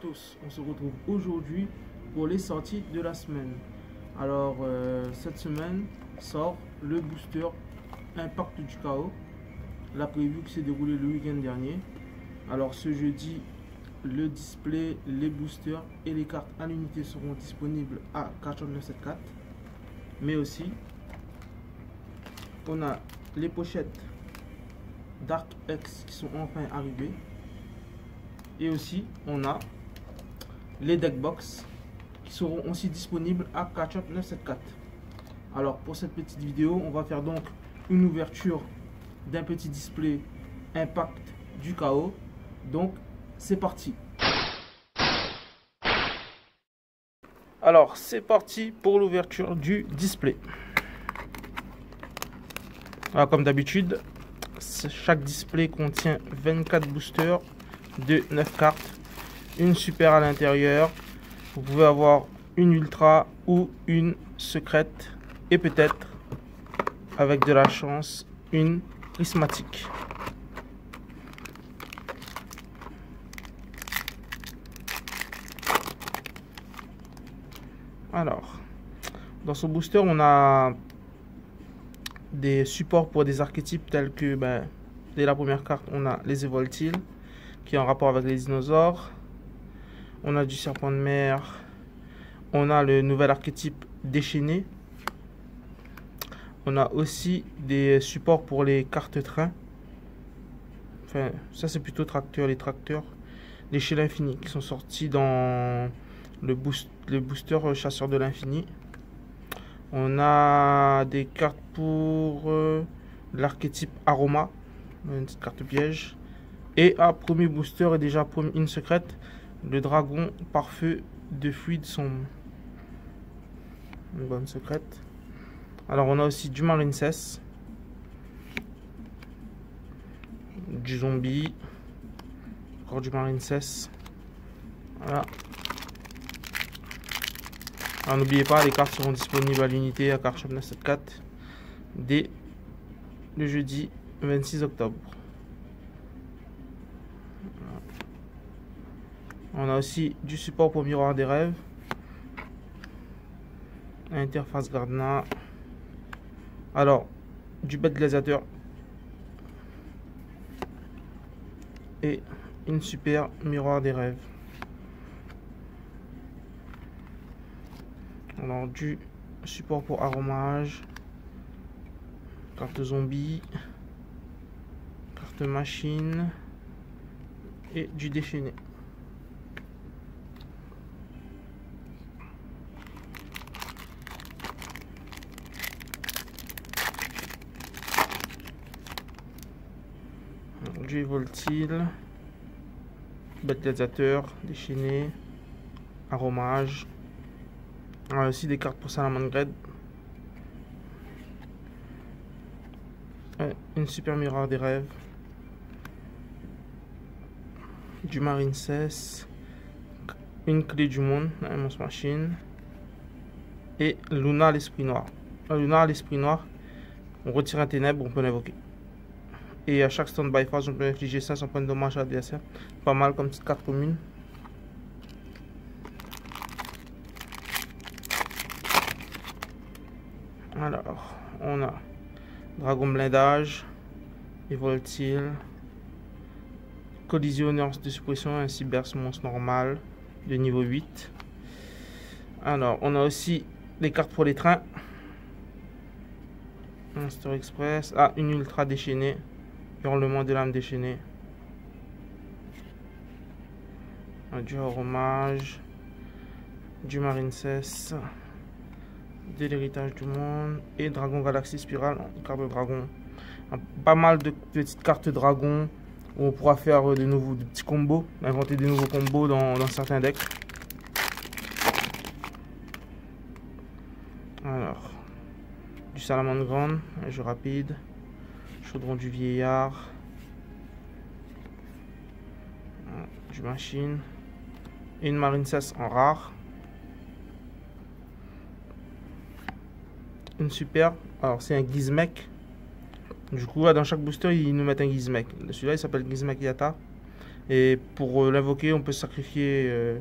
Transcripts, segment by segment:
tous, on se retrouve aujourd'hui pour les sorties de la semaine. Alors cette semaine sort le booster Impact du Chaos, la preview qui s'est déroulée le week-end dernier. Alors ce jeudi, le display, les boosters et les cartes à l'unité seront disponibles à 4,974. Mais aussi, on a les pochettes Dark X qui sont enfin arrivées. Et aussi, on a les deckbox qui seront aussi disponibles à 4,974. Alors pour cette petite vidéo, on va faire donc une ouverture d'un petit display Impact du Chaos. Donc c'est parti. Alors c'est parti pour l'ouverture du display. Alors, comme d'habitude, chaque display contient 24 boosters de 9 cartes, une super à l'intérieur. Vous pouvez avoir une ultra ou une secrète et peut-être, avec de la chance, une prismatique. Alors, dans ce booster, on a des supports pour des archétypes tels que, dès la première carte, on a les Evoltiles, qui est en rapport avec les dinosaures. On a du serpent de mer. On a le nouvel archétype déchaîné. On a aussi des supports pour les cartes trains. Enfin, ça c'est plutôt tracteur, les tracteurs. L'échelle infinie qui sont sortis dans le booster chasseur de l'infini. On a des cartes pour l'archétype aroma, une petite carte piège. Et à premier booster et déjà une secrète, le dragon pare-feu de fluide sombre. Une bonne secrète. Alors on a aussi du Marincess, du zombie, encore du Marincess. Voilà. Alors n'oubliez pas, les cartes seront disponibles à l'unité à Card Shop 974 dès le jeudi 26 octobre. On a aussi du support pour Miroir des Rêves, interface Gardena, alors du bête gladiateur et une super Miroir des Rêves. Alors du support pour aromage, carte zombie, carte machine et du déchaîné. Du Voltile, bête gladiateur, déchaîné, aromage. On a aussi des cartes pour Salamangread. Une super miroir des rêves. Du Marincess. Une clé du monde, la immense machine. Et Luna l'esprit noir. Luna l'esprit noir, on retire un ténèbre, on peut l'invoquer. Et à chaque stand-by phase, on peut infliger 500 points de dommage à l'adversaire. Pas mal comme petite carte commune. Alors, on a Dragon Blindage, Evoltile, Collisionneur de suppression, un Cyber monstre normal de niveau 8. Alors, on a aussi les cartes pour les trains. Monster Express. Ah, une ultra déchaînée. Hurlement de l'âme déchaînée. Du aromage. Du Marincess. De l'héritage du monde. Et Dragon Galaxy Spirale. Carte de dragon. Pas mal de petites cartes dragon. Où on pourra faire des petits combos. Inventer des nouveaux combos dans certains decks. Alors. Du Salamandre Grande. Un jeu rapide. Chaudron du vieillard, du machine, et une Marincess en rare, une super, alors c'est un Gizmek, du coup dans chaque booster ils nous mettent un Gizmek, celui-là il s'appelle Gizmek Yata, Et pour l'invoquer, on peut sacrifier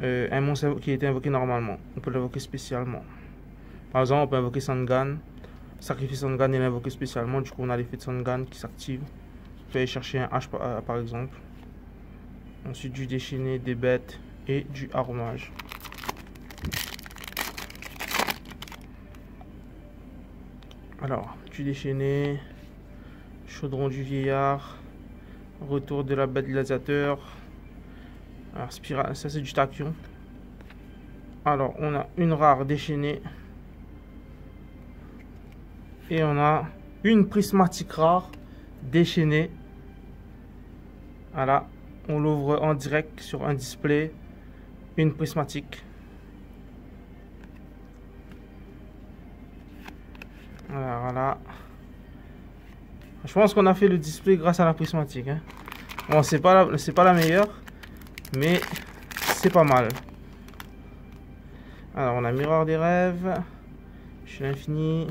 un monstre qui a été invoqué normalement. On peut l'invoquer spécialement. Par exemple, on peut invoquer Sangan, sacrifier Sangan et l'invoquer spécialement. Du coup, on a l'effet de Sangan qui s'active. On peut aller chercher un H par exemple. Ensuite, du déchaîné, des bêtes et du aromage. Alors, du déchaîné, chaudron du vieillard, retour de la bête gladiateur. Alors, ça c'est du tachyon. Alors, on a une rare déchaînée. Et on a une prismatique rare déchaînée. Voilà, on l'ouvre en direct sur un display. Une prismatique. Voilà. Je pense qu'on a fait le display grâce à la prismatique. Hein. Bon, c'est pas la meilleure, mais c'est pas mal. Alors, on a miroir des rêves, chez l'infini,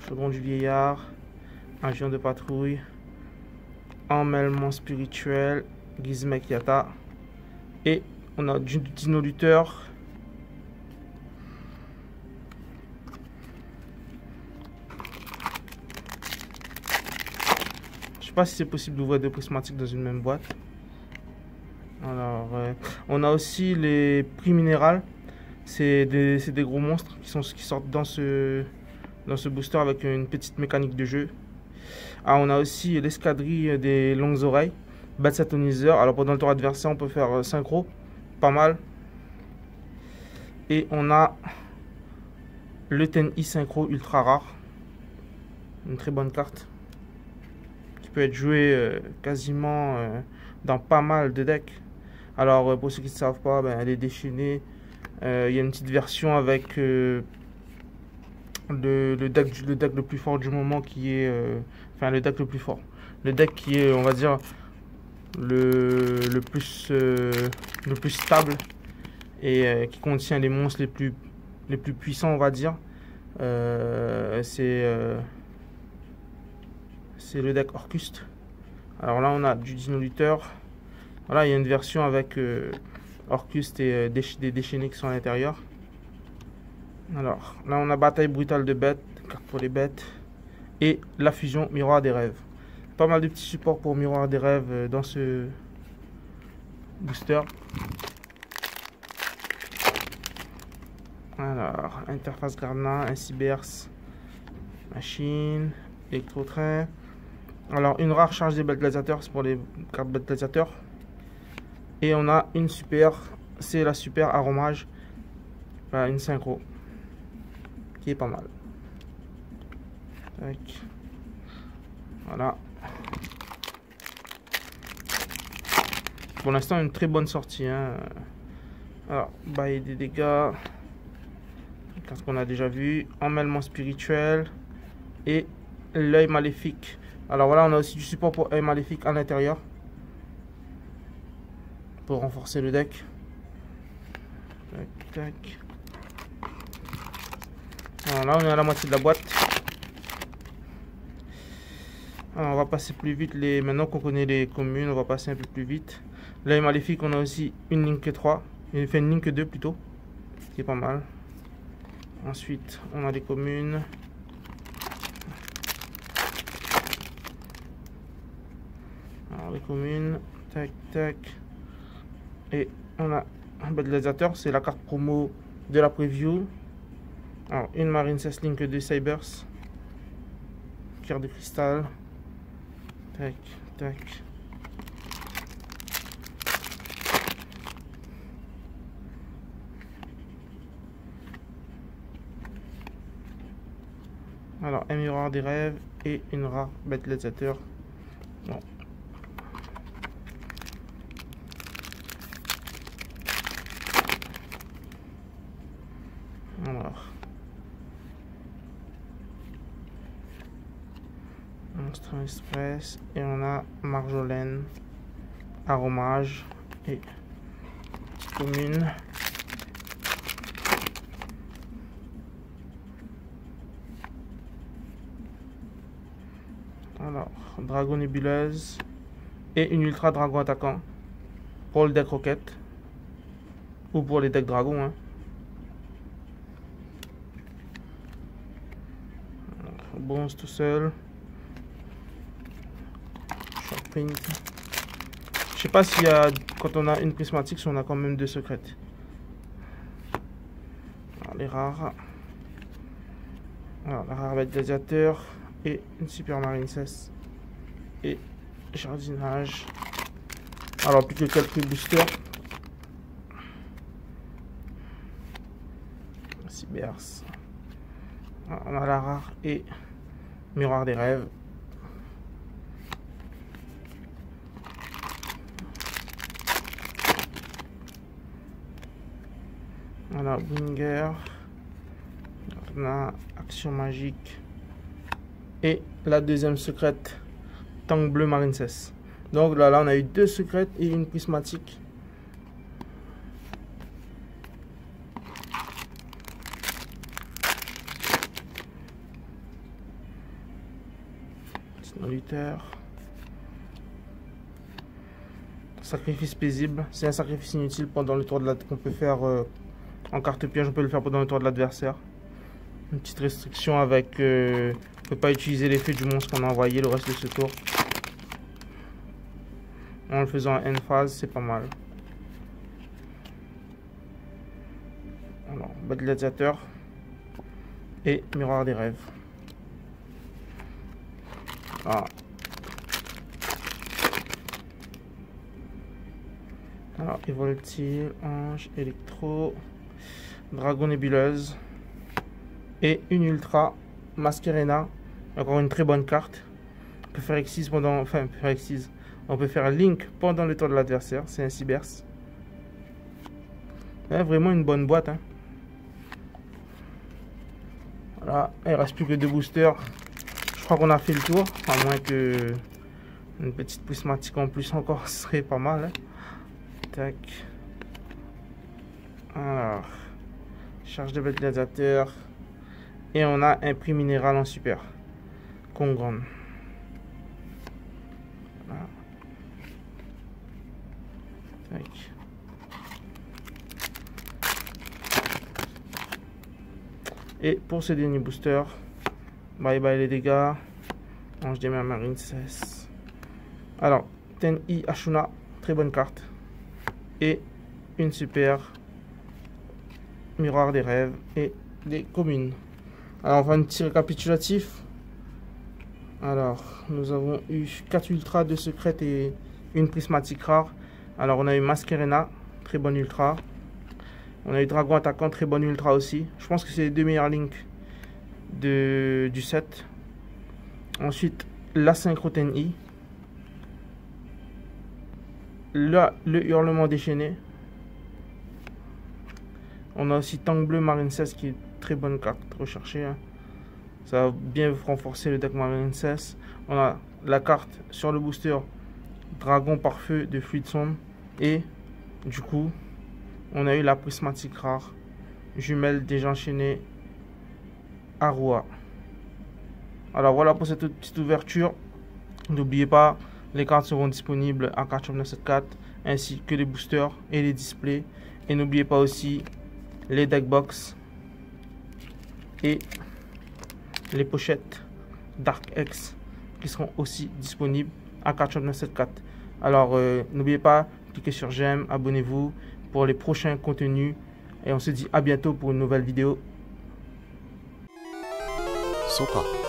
chaudron du vieillard, avion de patrouille, emmêlement spirituel, Gizmek Yata, et on a du dino lutteur. Je sais pas si c'est possible d'ouvrir deux prismatiques dans une même boîte. Alors, on a aussi les prix minérales. C'est des gros monstres qui sortent dans ce booster avec une petite mécanique de jeu. Ah, on a aussi l'escadrille des longues oreilles, bat satoniseur. Alors pendant le tour adversaire, on peut faire synchro, pas mal. Et on a le Ten-I synchro ultra rare, une très bonne carte qui peut être jouée quasiment dans pas mal de decks. Alors pour ceux qui ne savent pas, elle est déchaînée. Il y a une petite version avec le deck le plus fort du moment qui est enfin le deck le plus fort, le deck qui est, on va dire, le plus stable et qui contient les monstres les plus puissants, on va dire. C'est le deck Orcuste. Alors là on a du dino lutteur. Voilà, il y a une version avec Orcuste et des déchaînés qui sont à l'intérieur. Alors, là on a bataille brutale de bêtes, carte pour les bêtes, et la fusion miroir des rêves. Pas mal de petits supports pour miroir des rêves dans ce booster. Alors, interface Gardna, un Cybers, machine, électro-train. Alors, une rare charge des bêtes gladiateurs, c'est pour les cartes bêtes gladiateurs. Et on a une super, c'est la super aromage, enfin, une synchro, qui est pas mal. Tac. Voilà. Pour l'instant, une très bonne sortie. Hein. Alors, bail des dégâts. Qu'est-ce qu'on a déjà vu? Emmêlement spirituel. Et l'œil maléfique. Alors voilà, on a aussi du support pour œil maléfique à l'intérieur. Pour renforcer le deck. Tac, tac. Alors là, on est à la moitié de la boîte. Alors, on va passer plus vite. Maintenant qu'on connaît les communes, on va passer un peu plus vite. L'œil maléfique, on a aussi une Link 3. Il fait une Link 2 plutôt. Qui est pas mal. Ensuite, on a les communes. Alors, les communes. Tac, tac. Et on a un bête gladiateur. C'est la carte promo de la preview. Alors, une Marine 16 Link 2 Cybers. Cœur de cristal. Tac, tac. Alors, un miroir des rêves et une rare bête gladiateur. Bon. Alors. Monstre Express. Et on a Marjolaine, Aromage et Commune. Alors, Dragon Nébuleuse, et une Ultra Dragon Attaquant pour le deck Rocket ou pour les decks Dragon. Hein. Bronze tout seul. Short print. Je sais pas s'il y a, quand on a une prismatique, si on a quand même 2 secrètes. Alors, les rares. Alors, la rare bête gladiateur et une super marincesse et jardinage. Alors, plus que quelques boosters. Cybers. On a la rare et miroir des rêves. On a Winger. On a action magique. Et la deuxième secrète, Tank bleu marincesse. Donc là, on a eu 2 secrètes et une prismatique. Luther. Sacrifice paisible. C'est un sacrifice inutile pendant le tour de qu'on peut faire en carte piège. On peut le faire pendant le tour de l'adversaire. Une petite restriction avec on ne peut pas utiliser l'effet du monstre qu'on a envoyé le reste de ce tour. En le faisant en end phase, c'est pas mal. Alors, bête gladiateur et miroir des rêves. Ah. Alors, Evoltile, Ange, Electro, Dragon nébuleuse et une Ultra Masquerena. Encore une très bonne carte. On peut faire Exis pendant. Enfin, faire Exis. On peut faire Link pendant le tour de l'adversaire. C'est un Cybers. Ouais, vraiment une bonne boîte. Hein. Voilà, il ne reste plus que 2 boosters. Je crois qu'on a fait le tour. À moins que une petite prismatique en plus encore serait pas mal. Hein. Tac. Alors, charge de bête gladiateur. Et on a un prix minéral en super. Kongron. Voilà. Tac. Et pour ce dernier booster, bye bye les dégâts. Ange des mers marincesse. Alors, Ten-I Ashuna, très bonne carte. Et une super miroir des rêves et des communes. Alors, on va un petit récapitulatif. Alors, nous avons eu 4 ultras, 2 secrètes et une prismatique rare. Alors, on a eu Masquerena, très bonne ultra. On a eu Dragon attaquant, très bonne ultra aussi. Je pense que c'est les 2 meilleurs links du set. Ensuite, la synchro Ten-I. Là, le hurlement déchaîné. On a aussi Tank bleu marincesse qui est très bonne carte recherchée. Hein. Ça va bien renforcer le deck marincesse. On a la carte sur le booster Dragon par feu de Fluide Sombre. Et du coup, on a eu la prismatique rare jumelle désenchaînée Arua. Alors voilà pour cette petite ouverture. N'oubliez pas, les cartes seront disponibles à Card Shop 974 ainsi que les boosters et les displays. Et n'oubliez pas aussi les deck box et les pochettes Dark X qui seront aussi disponibles à Card Shop 974. Alors n'oubliez pas, cliquez sur j'aime, abonnez-vous pour les prochains contenus et on se dit à bientôt pour une nouvelle vidéo. Soka.